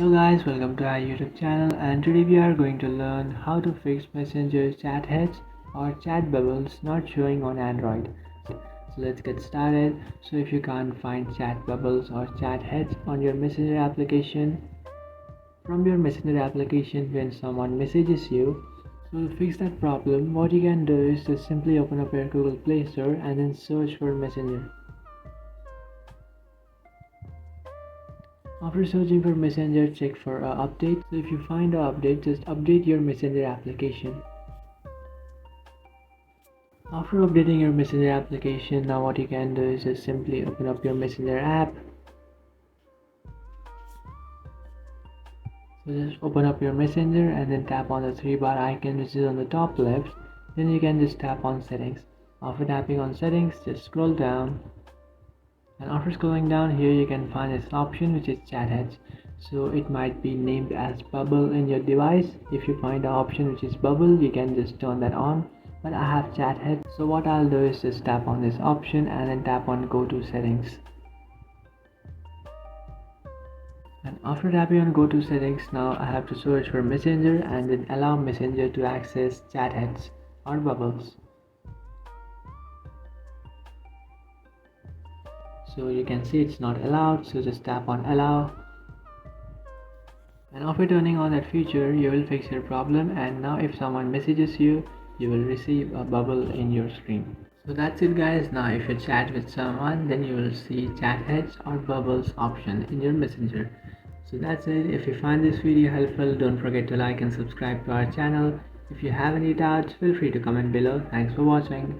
Hello guys, welcome to our YouTube channel, and today we are going to learn how to fix Messenger chat heads or chat bubbles not showing on Android. So let's get started. So if you can't find chat bubbles or chat heads on your Messenger application, from your Messenger application when someone messages you, so to fix that problem, what you can do is just simply open up your Google Play Store and then search for Messenger. After searching for Messenger, check for update. So if you find an update, just update your Messenger application. After updating your Messenger application, now what you can do is just simply open up your Messenger app. So just open up your Messenger and then tap on the three bar icon which is on the top left. Then you can just tap on settings. After tapping on settings, just scroll down. And after scrolling down here, you can find this option which is chat heads. So it might be named as bubble in your device. If you find an option which is bubble, you can just turn that on. But I have chat heads, so what I'll do is just tap on this option and then tap on go to settings. And after tapping on go to settings, now I have to search for Messenger and then allow Messenger to access chat heads or bubbles. So you can see it's not allowed, so just tap on allow. And after turning on that feature, you will fix your problem, and now if someone messages you, you will receive a bubble in your screen. So that's it guys. Now if you chat with someone, then you will see chat heads or bubbles option in your Messenger. So that's it. If you find this video helpful, don't forget to like and subscribe to our channel. If you have any doubts, feel free to comment below. Thanks for watching.